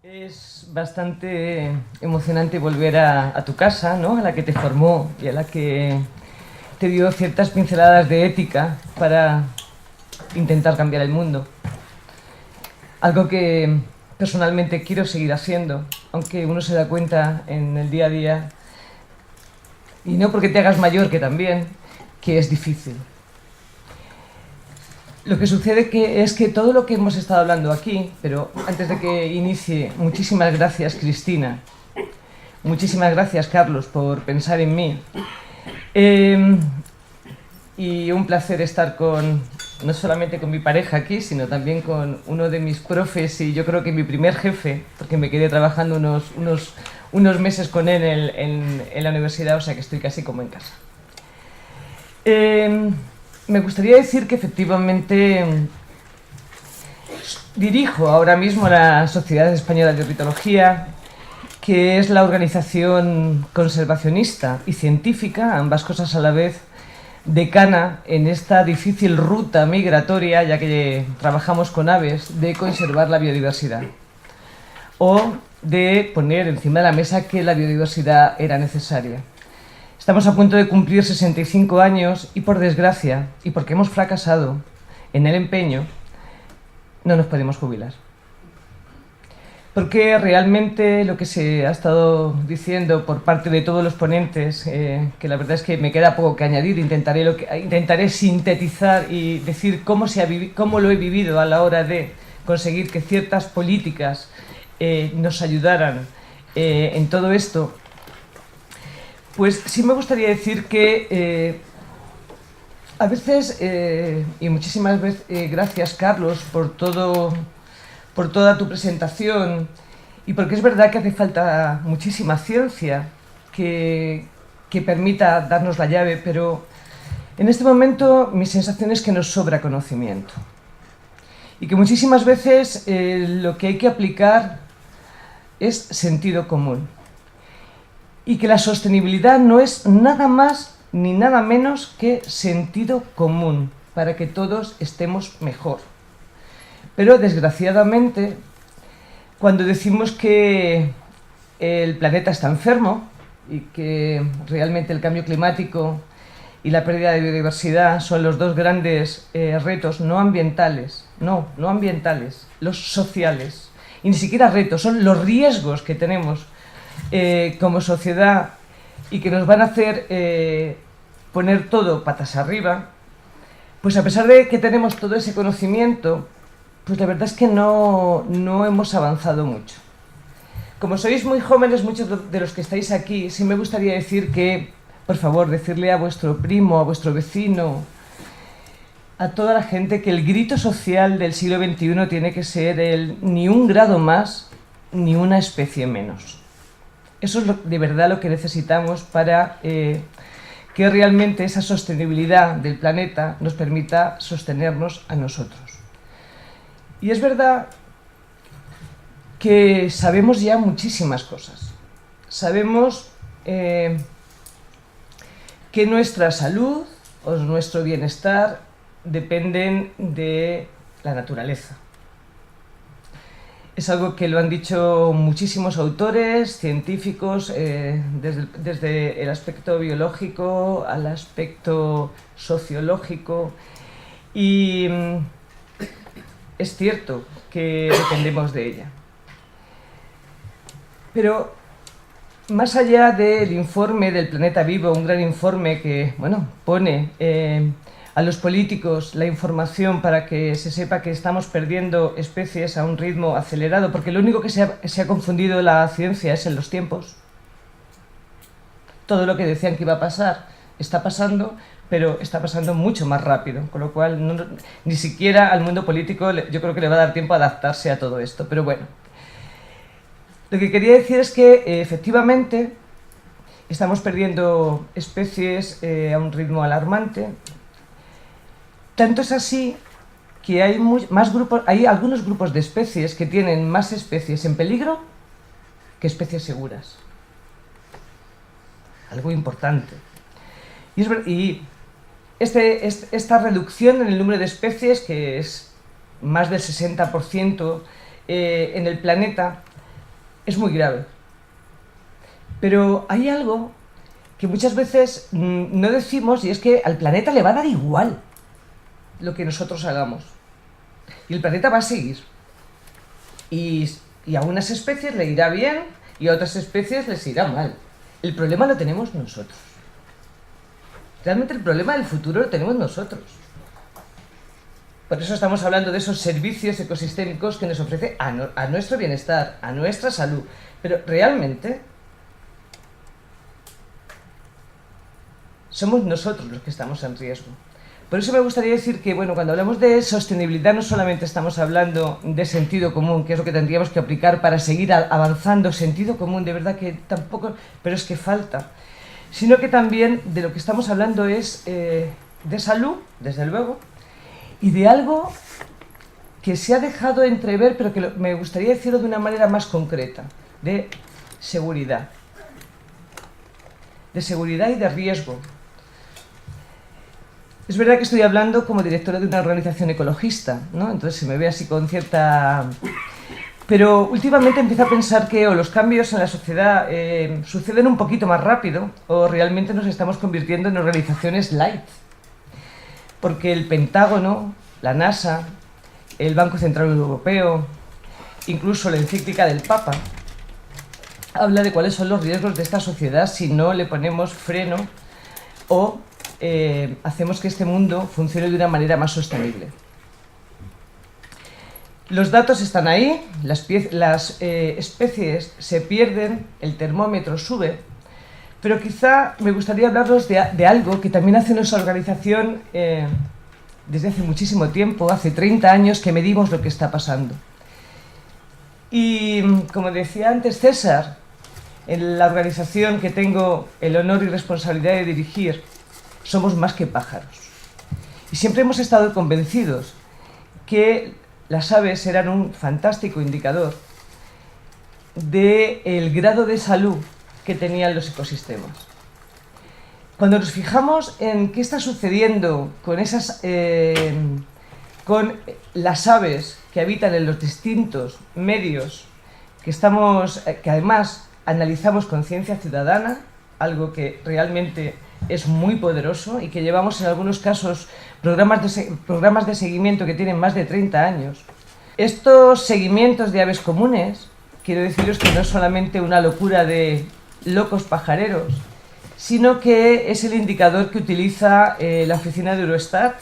Es bastante emocionante volver a tu casa, ¿no? A la que te formó y a la que te dio ciertas pinceladas de ética para intentar cambiar el mundo. Algo que personalmente quiero seguir haciendo, aunque uno se da cuenta en el día a día, y no porque te hagas mayor, que también, que es difícil. Lo que sucede es que todo lo que hemos estado hablando aquí, pero antes de que inicie, muchísimas gracias, Cristina. Muchísimas gracias, Carlos, por pensar en mí. Y un placer estar no solamente con mi pareja aquí, sino también con uno de mis profes y yo creo que mi primer jefe, porque me quedé trabajando unos meses con él en la universidad, o sea que estoy casi como en casa. Me gustaría decir que efectivamente dirijo ahora mismo la Sociedad Española de Ornitología, que es la organización conservacionista y científica, ambas cosas a la vez, decana en esta difícil ruta migratoria, ya que trabajamos con aves, de conservar la biodiversidad o de poner encima de la mesa que la biodiversidad era necesaria. Estamos a punto de cumplir 65 años y, por desgracia, y porque hemos fracasado en el empeño, no nos podemos jubilar. Porque realmente lo que se ha estado diciendo por parte de todos los ponentes, que la verdad es que me queda poco que añadir, intentaré sintetizar y decir cómo lo he vivido a la hora de conseguir que ciertas políticas nos ayudaran en todo esto. Pues sí me gustaría decir que a veces, y muchísimas veces, gracias Carlos por toda tu presentación, y porque es verdad que hace falta muchísima ciencia que permita darnos la llave, pero en este momento mi sensación es que nos sobra conocimiento. Y que muchísimas veces lo que hay que aplicar es sentido común. Y que la sostenibilidad no es nada más ni nada menos que sentido común para que todos estemos mejor. Pero desgraciadamente, cuando decimos que el planeta está enfermo y que realmente el cambio climático y la pérdida de biodiversidad son los dos grandes retos no ambientales, los sociales, y ni siquiera retos, son los riesgos que tenemos como sociedad y que nos van a hacer poner todo patas arriba, pues a pesar de que tenemos todo ese conocimiento, pues la verdad es que no hemos avanzado mucho. Como sois muy jóvenes, muchos de los que estáis aquí, sí me gustaría decir que, por favor, decirle a vuestro primo, a vuestro vecino, a toda la gente que el grito social del siglo XXI tiene que ser el ni un grado más, ni una especie menos. Eso es de verdad lo que necesitamos para que realmente esa sostenibilidad del planeta nos permita sostenernos a nosotros. Y es verdad que sabemos ya muchísimas cosas. Sabemos que nuestra salud o nuestro bienestar dependen de la naturaleza. Es algo que lo han dicho muchísimos autores, científicos, desde el aspecto biológico al aspecto sociológico. Y es cierto que dependemos de ella. Pero más allá del informe del Planeta Vivo, un gran informe que pone a los políticos la información para que se sepa que estamos perdiendo especies a un ritmo acelerado, porque lo único que se ha confundido la ciencia es en los tiempos. Todo lo que decían que iba a pasar está pasando, pero está pasando mucho más rápido, con lo cual ni siquiera al mundo político yo creo que le va a dar tiempo a adaptarse a todo esto. Pero bueno, lo que quería decir es que efectivamente estamos perdiendo especies a un ritmo alarmante. Tanto es así que hay algunos grupos de especies que tienen más especies en peligro que seguras. Algo importante. Y esta reducción en el número de especies, que es más del 60% en el planeta, es muy grave. Pero hay algo que muchas veces no decimos, y es que al planeta le va a dar igual lo que nosotros hagamos. Y el planeta va a seguir. Y a unas especies le irá bien y a otras especies les irá mal. El problema lo tenemos nosotros. Realmente el problema del futuro lo tenemos nosotros. Por eso estamos hablando de esos servicios ecosistémicos que nos ofrece a nuestro bienestar, a nuestra salud. Pero realmente somos nosotros los que estamos en riesgo. Por eso me gustaría decir que, bueno, cuando hablamos de sostenibilidad no solamente estamos hablando de sentido común, que es lo que tendríamos que aplicar para seguir avanzando, sentido común, de verdad que tampoco, pero es que falta, sino que también de lo que estamos hablando es de salud, desde luego, y de algo que se ha dejado entrever, pero que me gustaría decirlo de una manera más concreta, de seguridad. De seguridad y de riesgo. Es verdad que estoy hablando como directora de una organización ecologista, ¿no? Entonces se me ve así con cierta... Pero últimamente empiezo a pensar que o los cambios en la sociedad suceden un poquito más rápido o realmente nos estamos convirtiendo en organizaciones light. Porque el Pentágono, la NASA, el Banco Central Europeo, incluso la encíclica del Papa, habla de cuáles son los riesgos de esta sociedad si no le ponemos freno o hacemos que este mundo funcione de una manera más sostenible. Los datos están ahí, las especies se pierden, el termómetro sube, pero quizá me gustaría hablaros de algo que también hace nuestra organización desde hace muchísimo tiempo, hace 30 años que medimos lo que está pasando. Y como decía antes César, en la organización que tengo el honor y responsabilidad de dirigir, somos más que pájaros. Y siempre hemos estado convencidos que las aves eran un fantástico indicador del grado de salud que tenían los ecosistemas. Cuando nos fijamos en qué está sucediendo con las aves que habitan en los distintos medios que además analizamos con ciencia ciudadana, algo que realmente es muy poderoso y que llevamos en algunos casos programas de seguimiento que tienen más de 30 años. Estos seguimientos de aves comunes, quiero deciros que no es solamente una locura de locos pajareros, sino que es el indicador que utiliza la oficina de Eurostat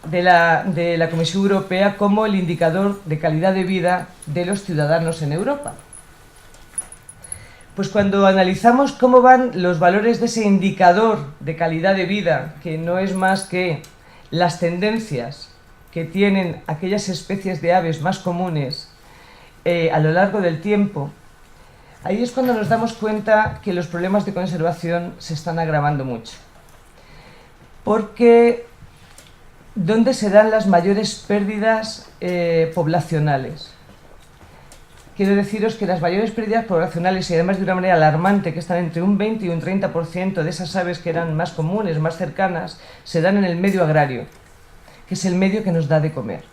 de la Comisión Europea como el indicador de calidad de vida de los ciudadanos en Europa. Pues cuando analizamos cómo van los valores de ese indicador de calidad de vida, que no es más que las tendencias que tienen aquellas especies de aves más comunes a lo largo del tiempo, ahí es cuando nos damos cuenta que los problemas de conservación se están agravando mucho. Porque ¿dónde se dan las mayores pérdidas poblacionales? Quiero deciros que las mayores pérdidas poblacionales, y además de una manera alarmante, que están entre un 20 y un 30% de esas aves que eran más comunes, más cercanas, se dan en el medio agrario, que es el medio que nos da de comer.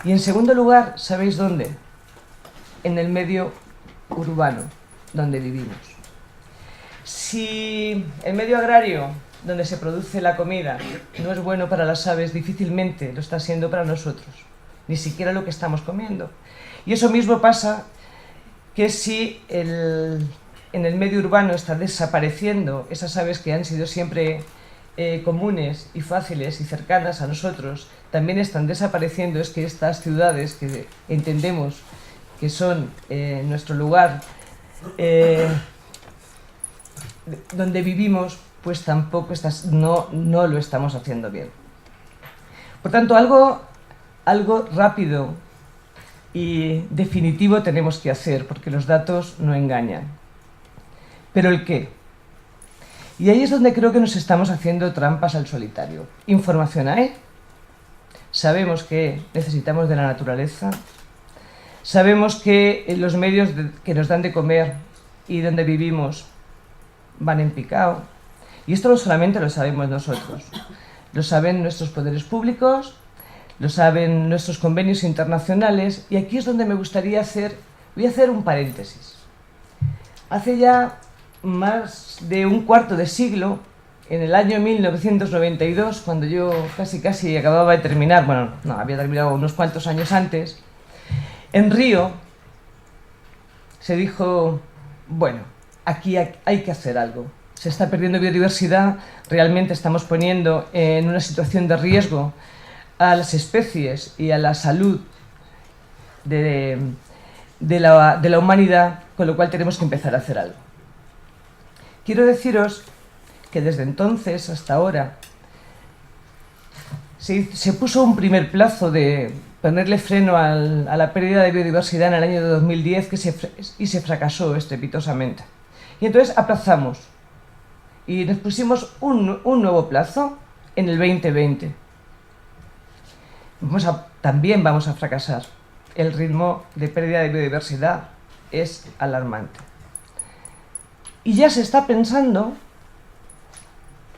Y en segundo lugar, ¿sabéis dónde? En el medio urbano, donde vivimos. Si el medio agrario, donde se produce la comida, no es bueno para las aves, difícilmente lo está siendo para nosotros, ni siquiera lo que estamos comiendo. Y eso mismo pasa que si en el medio urbano está desapareciendo esas aves que han sido siempre comunes y fáciles y cercanas a nosotros, también están desapareciendo. Es que estas ciudades que entendemos que son nuestro lugar donde vivimos, pues tampoco no lo estamos haciendo bien. Por tanto, algo rápido y definitivo tenemos que hacer, porque los datos no engañan. Pero ¿el qué? Y ahí es donde creo que nos estamos haciendo trampas al solitario. Información hay, sabemos que necesitamos de la naturaleza, sabemos que los medios que nos dan de comer y donde vivimos van en picado. Y esto no solamente lo sabemos nosotros, lo saben nuestros poderes públicos, lo saben nuestros convenios internacionales, y aquí es donde me gustaría voy a hacer un paréntesis. Hace ya más de un cuarto de siglo, en el año 1992, cuando yo casi acababa de terminar, bueno, no, había terminado unos cuantos años antes, en Río se dijo, bueno, aquí hay que hacer algo. Se está perdiendo biodiversidad, realmente estamos poniendo en una situación de riesgo a las especies y a la salud de la humanidad, con lo cual tenemos que empezar a hacer algo. Quiero deciros que desde entonces hasta ahora se puso un primer plazo de ponerle freno a la pérdida de biodiversidad en el año de 2010 y se fracasó estrepitosamente. Y entonces aplazamos y nos pusimos un nuevo plazo en el 2020. También vamos a fracasar. El ritmo de pérdida de biodiversidad es alarmante. Y ya se está pensando,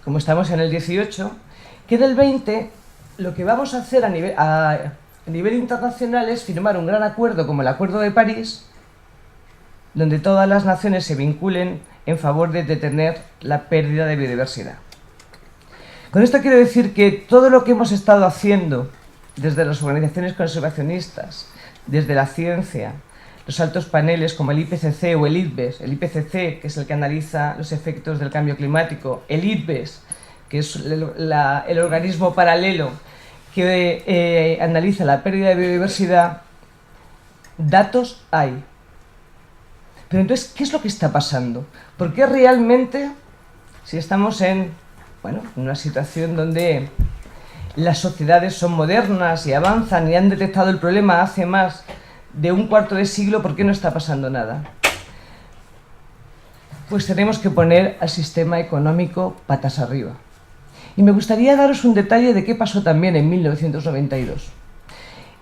como estamos en el 18, que en el 20 lo que vamos a hacer a nivel internacional es firmar un gran acuerdo como el Acuerdo de París, donde todas las naciones se vinculen en favor de detener la pérdida de biodiversidad. Con esto quiero decir que todo lo que hemos estado haciendo desde las organizaciones conservacionistas, desde la ciencia, los altos paneles como el IPCC o el IPBES, el IPCC, que es el que analiza los efectos del cambio climático, el IPBES, que es el organismo paralelo que analiza la pérdida de biodiversidad, datos hay. Pero entonces, ¿qué es lo que está pasando? ¿Por qué realmente, si estamos en una situación donde las sociedades son modernas y avanzan y han detectado el problema hace más de un cuarto de siglo, ¿por qué no está pasando nada? Pues tenemos que poner al sistema económico patas arriba. Y me gustaría daros un detalle de qué pasó también en 1992.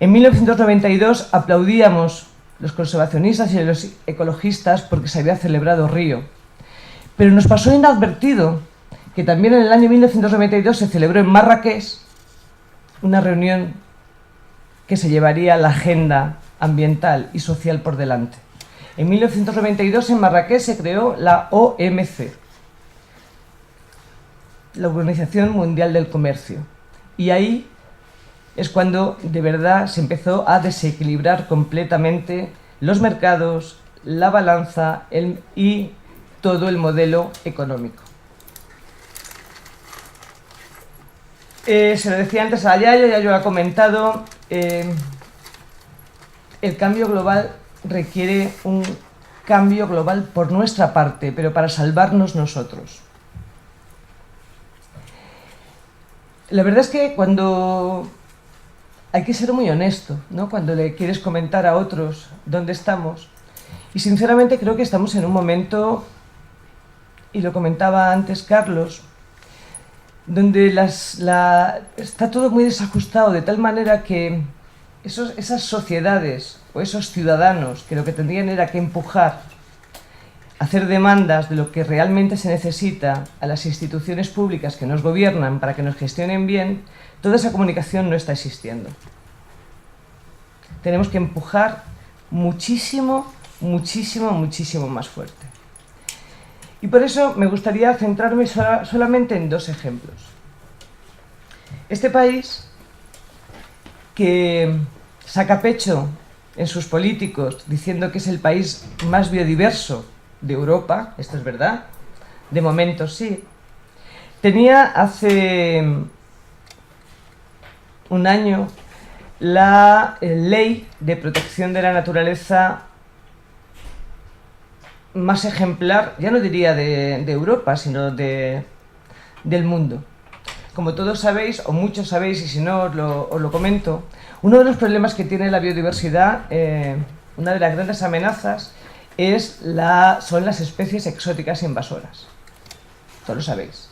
En 1992 aplaudíamos los conservacionistas y los ecologistas porque se había celebrado Río. Pero nos pasó inadvertido que también en el año 1992 se celebró en Marrakech una reunión que se llevaría la agenda ambiental y social por delante. En 1992 en Marrakech se creó la OMC, la Organización Mundial del Comercio, y ahí es cuando de verdad se empezó a desequilibrar completamente los mercados, la balanza y todo el modelo económico. Se lo decía antes a Yayo, ya yo lo ha comentado, el cambio global requiere un cambio global por nuestra parte, pero para salvarnos nosotros. La verdad es que cuando hay que ser muy honesto, ¿no? Cuando le quieres comentar a otros dónde estamos, y sinceramente creo que estamos en un momento, y lo comentaba antes Carlos, donde está todo muy desajustado, de tal manera que esas sociedades o esos ciudadanos que lo que tendrían era que empujar, hacer demandas de lo que realmente se necesita a las instituciones públicas que nos gobiernan para que nos gestionen bien, toda esa comunicación no está existiendo. Tenemos que empujar muchísimo, muchísimo, muchísimo más fuerte. Y por eso me gustaría centrarme solamente en dos ejemplos. Este país, que saca pecho en sus políticos diciendo que es el país más biodiverso de Europa, esto es verdad, de momento sí, tenía hace un año la ley de protección de la naturaleza más ejemplar, ya no diría de Europa, sino del mundo. Como todos sabéis, o muchos sabéis, y si no os lo comento, uno de los problemas que tiene la biodiversidad, una de las grandes amenazas, son las especies exóticas invasoras. Todos lo sabéis.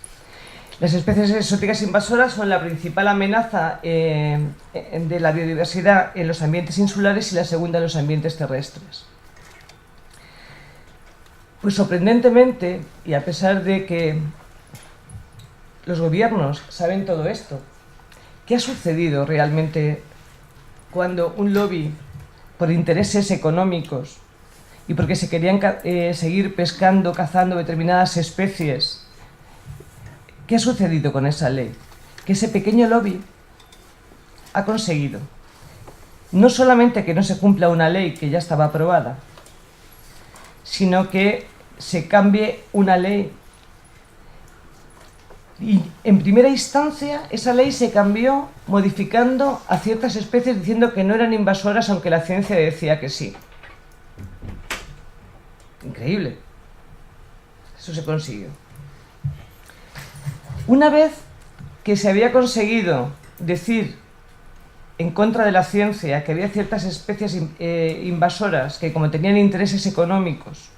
Las especies exóticas invasoras son la principal amenaza de la biodiversidad en los ambientes insulares y la segunda en los ambientes terrestres. Pues sorprendentemente, y a pesar de que los gobiernos saben todo esto, ¿Qué ha sucedido realmente cuando un lobby, por intereses económicos y porque se querían seguir pescando, cazando determinadas especies, qué ha sucedido con esa ley? Que ese pequeño lobby ha conseguido no solamente que no se cumpla una ley que ya estaba aprobada, sino que se cambie una ley. Y en primera instancia esa ley se cambió modificando a ciertas especies diciendo que no eran invasoras, aunque la ciencia decía que sí. Increíble. Eso se consiguió. Una vez que se había conseguido decir en contra de la ciencia que había ciertas especies invasoras que, como tenían intereses económicos,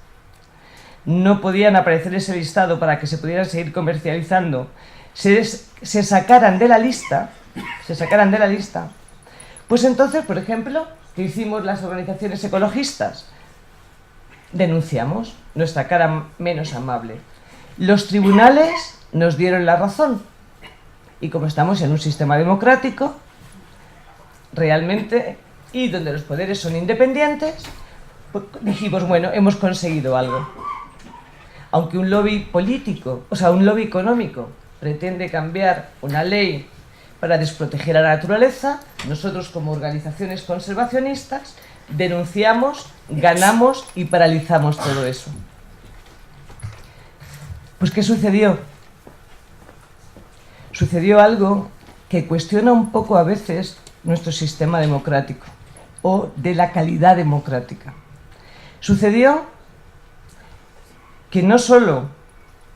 no podían aparecer en ese listado para que se pudieran seguir comercializando, se sacaran de la lista, pues entonces, por ejemplo, ¿qué hicimos las organizaciones ecologistas? Denunciamos nuestra cara menos amable. Los tribunales nos dieron la razón. Y como estamos en un sistema democrático, realmente, y donde los poderes son independientes, pues dijimos, bueno, hemos conseguido algo. Aunque un lobby político, o sea, un lobby económico, pretende cambiar una ley para desproteger a la naturaleza, nosotros como organizaciones conservacionistas denunciamos, ganamos y paralizamos todo eso. Pues ¿qué sucedió? Sucedió algo que cuestiona un poco a veces nuestro sistema democrático o de la calidad democrática. Sucedió que no solo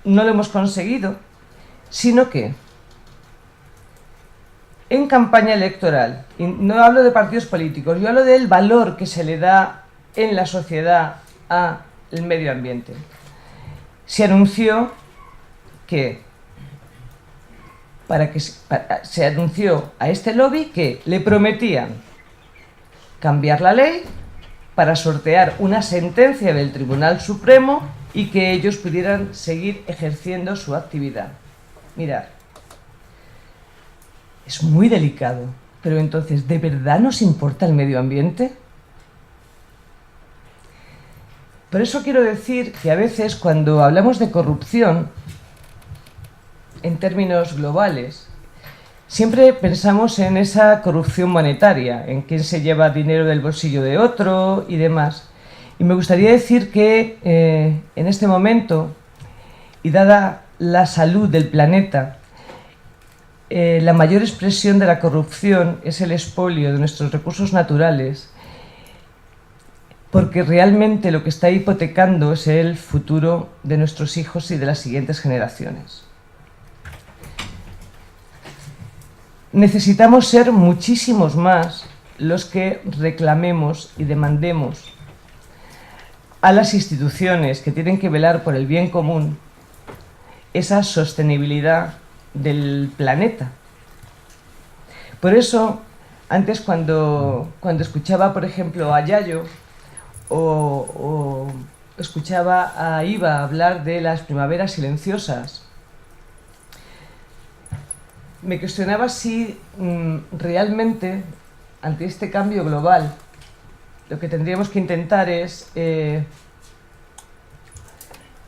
no lo hemos conseguido, sino que en campaña electoral, y no hablo de partidos políticos, yo hablo del valor que se le da en la sociedad al medio ambiente, se anunció que se anunció a este lobby que le prometían cambiar la ley para sortear una sentencia del Tribunal Supremo y que ellos pudieran seguir ejerciendo su actividad. Mirad, es muy delicado, pero entonces, ¿de verdad nos importa el medio ambiente? Por eso quiero decir que a veces cuando hablamos de corrupción, en términos globales, siempre pensamos en esa corrupción monetaria, en quién se lleva dinero del bolsillo de otro y demás. Y me gustaría decir que en este momento, y dada la salud del planeta, la mayor expresión de la corrupción es el expolio de nuestros recursos naturales, porque realmente lo que está hipotecando es el futuro de nuestros hijos y de las siguientes generaciones. Necesitamos ser muchísimos más los que reclamemos y demandemos a las instituciones que tienen que velar por el bien común esa sostenibilidad del planeta. Por eso, antes cuando escuchaba, por ejemplo, a Yayo o escuchaba a Iva hablar de las primaveras silenciosas, me cuestionaba si realmente, ante este cambio global, lo que tendríamos que intentar es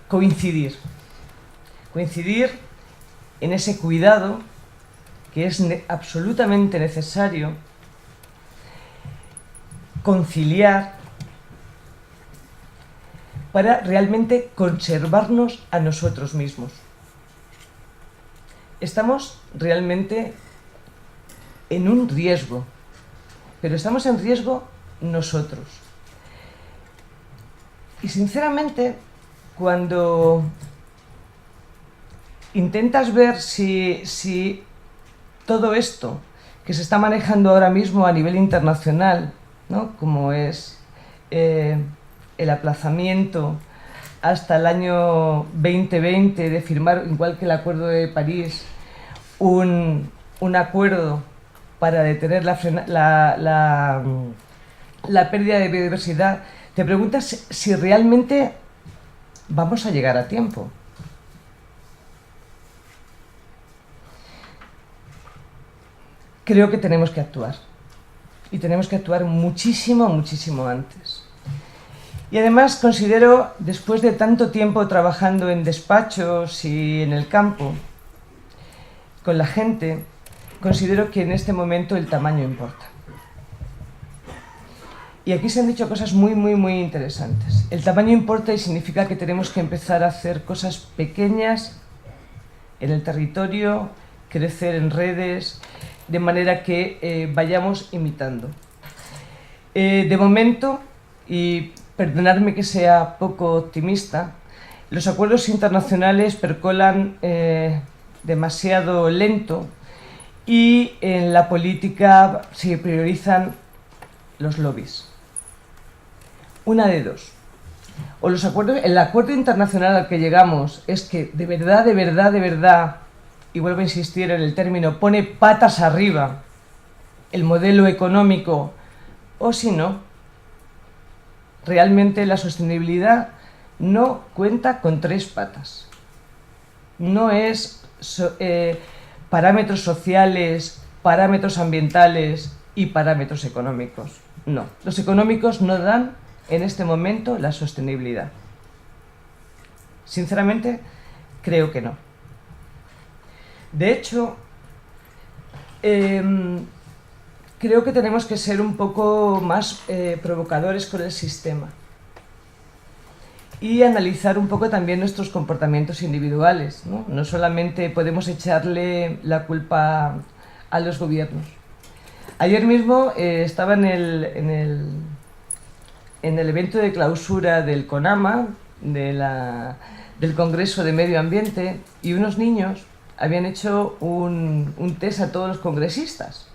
coincidir en ese cuidado que es absolutamente necesario, conciliar para realmente conservarnos a nosotros mismos. Estamos realmente en un riesgo, pero estamos en riesgo nosotros. Y sinceramente, cuando intentas ver si todo esto que se está manejando ahora mismo a nivel internacional, ¿no?, como es el aplazamiento hasta el año 2020 de firmar, igual que el Acuerdo de París, un acuerdo para detener la pérdida de biodiversidad, te preguntas si realmente vamos a llegar a tiempo. creo que tenemos que actuar. Y tenemos que actuar muchísimo, muchísimo antes. Y además considero, después de tanto tiempo trabajando en despachos y en el campo, con la gente, considero que en este momento el tamaño importa. Y aquí se han dicho cosas muy, muy, muy interesantes. El tamaño importa y significa que tenemos que empezar a hacer cosas pequeñas en el territorio, crecer en redes, de manera que vayamos imitando. De momento, y perdonadme que sea poco optimista, los acuerdos internacionales percolan demasiado lento y en la política se priorizan los lobbies. Una de dos. O los acuerdos, el acuerdo internacional al que llegamos es que de verdad, de verdad, de verdad, y vuelvo a insistir en el término, pone patas arriba el modelo económico, o si no, realmente la sostenibilidad no cuenta con tres patas. No es parámetros sociales, parámetros ambientales y parámetros económicos. No, los económicos no dan en este momento la sostenibilidad. Sinceramente, creo que no. De hecho, creo que tenemos que ser un poco más provocadores con el sistema y analizar un poco también nuestros comportamientos individuales, ¿no? No solamente podemos echarle la culpa a los gobiernos. Ayer mismo estaba en el evento de clausura del CONAMA, del Congreso de Medio Ambiente, y unos niños habían hecho un test a todos los congresistas.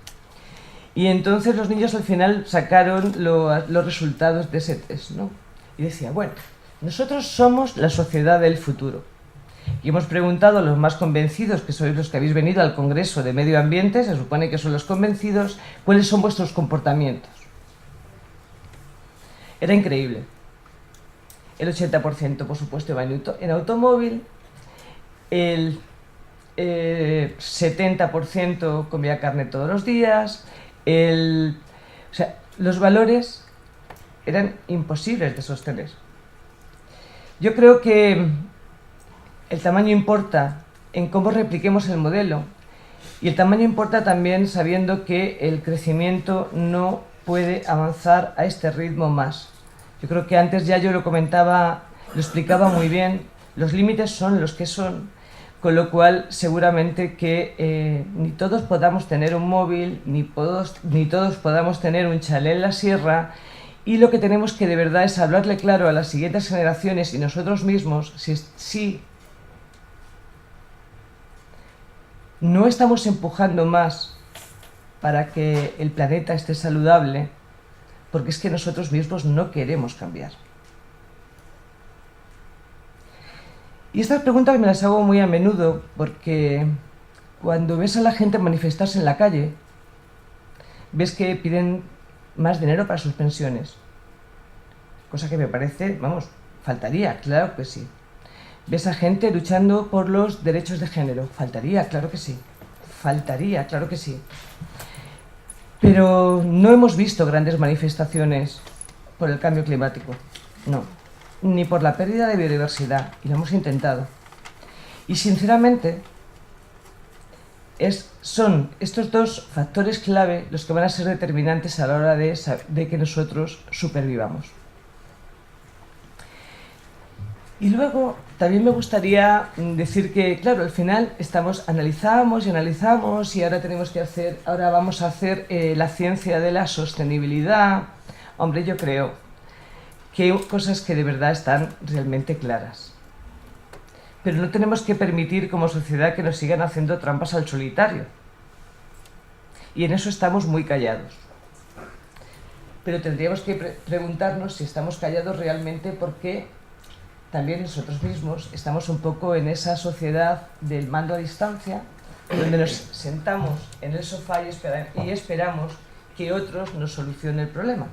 Y entonces los niños al final sacaron los resultados de ese test, ¿no? Y decía, bueno, nosotros somos la sociedad del futuro. Y hemos preguntado a los más convencidos, que sois los que habéis venido al Congreso de Medio Ambiente, se supone que son los convencidos, cuáles son vuestros comportamientos. Era increíble. El 80%, por supuesto, iba en automóvil, el 70% comía carne todos los días, o sea, los valores eran imposibles de sostener. Yo creo que el tamaño importa en cómo repliquemos el modelo, y el tamaño importa también sabiendo que el crecimiento no puede avanzar a este ritmo más. Yo creo que antes ya yo lo comentaba, lo explicaba muy bien, los límites son los que son, con lo cual seguramente que ni todos podamos tener un móvil, ni todos podamos tener un chalet en la sierra, y lo que tenemos que de verdad es hablarle claro a las siguientes generaciones y nosotros mismos si no estamos empujando más para que el planeta esté saludable, porque es que nosotros mismos no queremos cambiar. Y estas preguntas me las hago muy a menudo, porque cuando ves a la gente manifestarse en la calle, ves que piden más dinero para sus pensiones. Cosa que me parece, vamos, faltaría, claro que sí. Ves a gente luchando por los derechos de género. Faltaría, claro que sí. Faltaría, claro que sí. Pero no hemos visto grandes manifestaciones por el cambio climático. No. Ni por la pérdida de biodiversidad. Y lo hemos intentado. Y sinceramente, son estos dos factores clave los que van a ser determinantes a la hora de que nosotros supervivamos. Y luego también me gustaría decir que, claro, al final analizamos y ahora vamos a hacer la ciencia de la sostenibilidad. Hombre, yo creo que hay cosas que de verdad están realmente claras. Pero no tenemos que permitir como sociedad que nos sigan haciendo trampas al solitario. Y en eso estamos muy callados. Pero tendríamos que preguntarnos si estamos callados realmente porque también nosotros mismos estamos un poco en esa sociedad del mando a distancia, donde nos sentamos en el sofá y esperamos que otros nos solucionen el problema.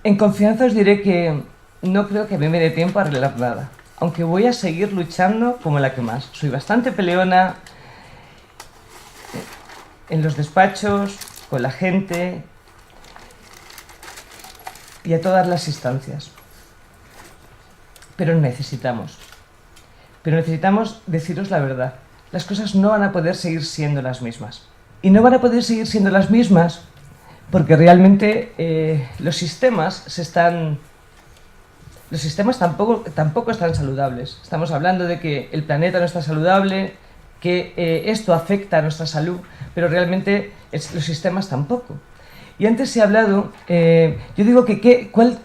En confianza os diré que no creo que a mí me dé tiempo a arreglar nada. aunque voy a seguir luchando como la que más. Soy bastante peleona en los despachos, con la gente y a todas las instancias. Pero necesitamos deciros la verdad. Las cosas no van a poder seguir siendo las mismas. Y no van a poder seguir siendo las mismas porque realmente los sistemas tampoco están saludables. Estamos hablando de que el planeta no está saludable, que esto afecta a nuestra salud, pero realmente los sistemas tampoco. Y antes he hablado, yo digo que ¿cuál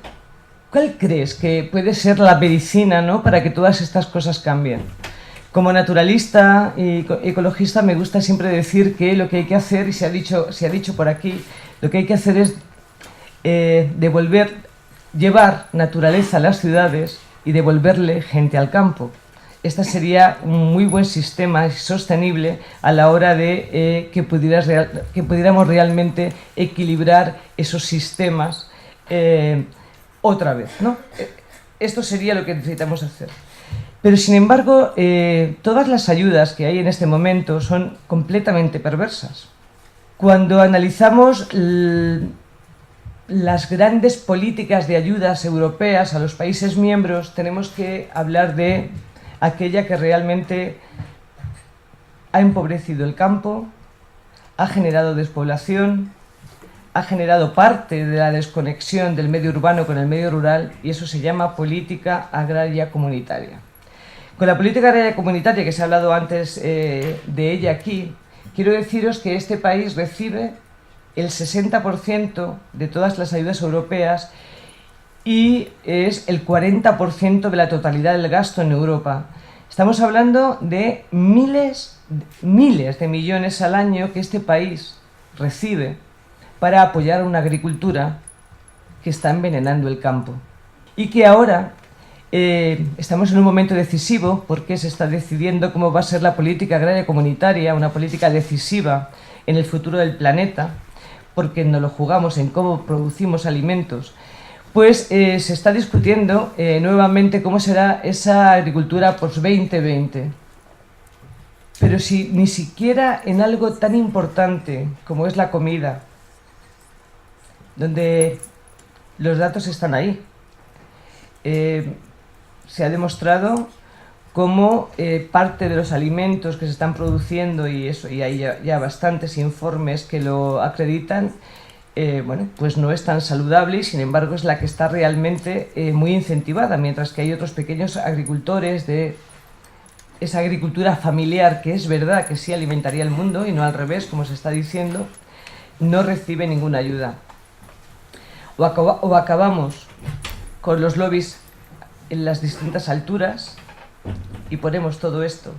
crees que puede ser la medicina, ¿no?, para que todas estas cosas cambien? Como naturalista y ecologista me gusta siempre decir que lo que hay que hacer, y se ha dicho por aquí, lo que hay que hacer es llevar naturaleza a las ciudades y devolverle gente al campo. Este sería un muy buen sistema sostenible a la hora de que pudiéramos realmente equilibrar esos sistemas otra vez, ¿no? Esto sería lo que necesitamos hacer. Pero, sin embargo, todas las ayudas que hay en este momento son completamente perversas. Cuando analizamos las grandes políticas de ayudas europeas a los países miembros, tenemos que hablar de aquella que realmente ha empobrecido el campo, ha generado despoblación, ha generado parte de la desconexión del medio urbano con el medio rural, y eso se llama política agraria comunitaria. Con la política agraria comunitaria, que se ha hablado antes de ella aquí, quiero deciros que este país recibe el 60% de todas las ayudas europeas y es el 40% de la totalidad del gasto en Europa. Estamos hablando de miles de millones al año que este país recibe para apoyar una agricultura que está envenenando el campo. Y que ahora estamos en un momento decisivo porque se está decidiendo cómo va a ser la política agraria comunitaria, una política decisiva en el futuro del planeta, porque nos lo jugamos en cómo producimos alimentos. Pues se está discutiendo nuevamente cómo será esa agricultura post-2020. Pero si ni siquiera en algo tan importante como es la comida, donde los datos están ahí, se ha demostrado cómo parte de los alimentos que se están produciendo, y hay ya bastantes informes que lo acreditan, pues no es tan saludable, y sin embargo es la que está realmente muy incentivada, mientras que hay otros pequeños agricultores de esa agricultura familiar, que es verdad que sí alimentaría el mundo y no al revés, como se está diciendo, no recibe ninguna ayuda. O acabamos con los lobbies en las distintas alturas y ponemos todo esto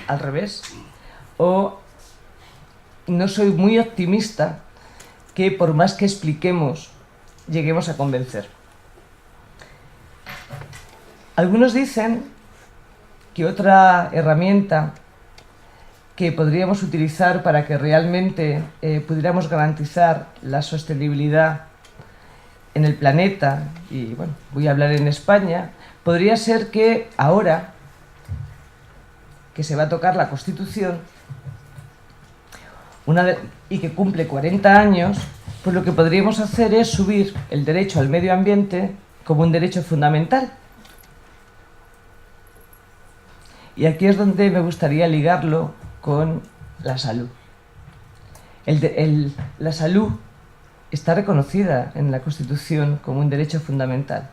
al revés, o no soy muy optimista que por más que expliquemos lleguemos a convencer. Algunos dicen que otra herramienta que podríamos utilizar para que realmente pudiéramos garantizar la sostenibilidad en el planeta, y bueno, voy a hablar en España, podría ser que ahora que se va a tocar la Constitución y que cumple 40 años, pues lo que podríamos hacer es subir el derecho al medio ambiente como un derecho fundamental. Y aquí es donde me gustaría ligarlo con la salud. La salud está reconocida en la Constitución como un derecho fundamental.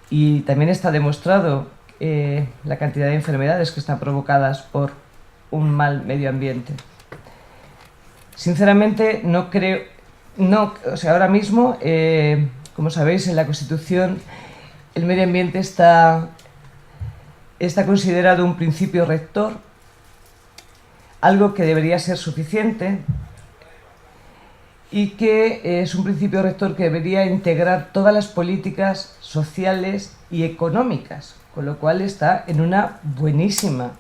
Y también está demostrado la cantidad de enfermedades que están provocadas por un mal medio ambiente. Sinceramente, no creo... ahora mismo, como sabéis, en la Constitución el medio ambiente está considerado un principio rector, algo que debería ser suficiente, y que es un principio rector que debería integrar todas las políticas sociales y económicas, con lo cual está en una buenísima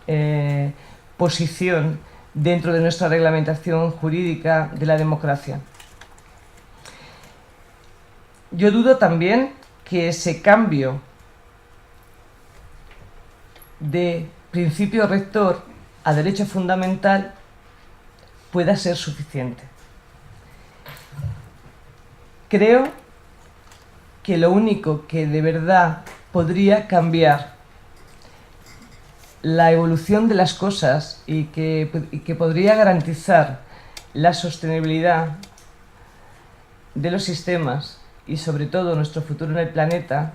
posición dentro de nuestra reglamentación jurídica de la democracia. Yo dudo también que ese cambio de principio rector a derecho fundamental pueda ser suficiente. Creo que lo único que de verdad podría cambiar la evolución de las cosas y que podría garantizar la sostenibilidad de los sistemas y sobre todo nuestro futuro en el planeta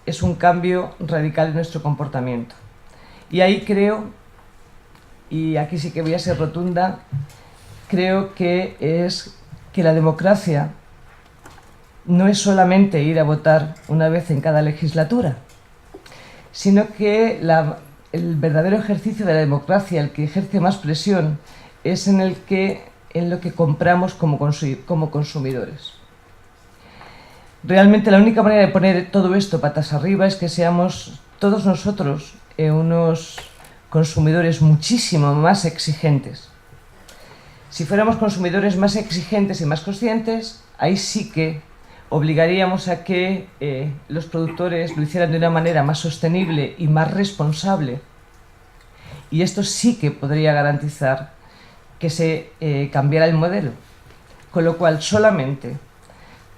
es un cambio radical en nuestro comportamiento. Y ahí creo, y aquí sí que voy a ser rotunda, creo que es que la democracia no es solamente ir a votar una vez en cada legislatura, sino que el verdadero ejercicio de la democracia, el que ejerce más presión, es en lo que compramos como consumidores. Realmente la única manera de poner todo esto patas arriba es que seamos todos nosotros unos consumidores muchísimo más exigentes. Si fuéramos consumidores más exigentes y más conscientes, ahí sí que obligaríamos a que los productores lo hicieran de una manera más sostenible y más responsable. Y esto sí que podría garantizar que se cambiara el modelo. Con lo cual, solamente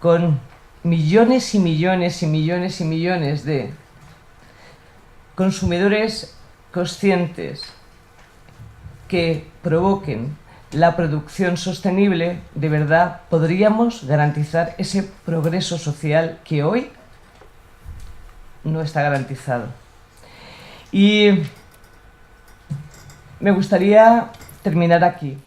con millones y millones y millones y millones de consumidores conscientes que provoquen la producción sostenible, de verdad podríamos garantizar ese progreso social que hoy no está garantizado. Y me gustaría terminar aquí.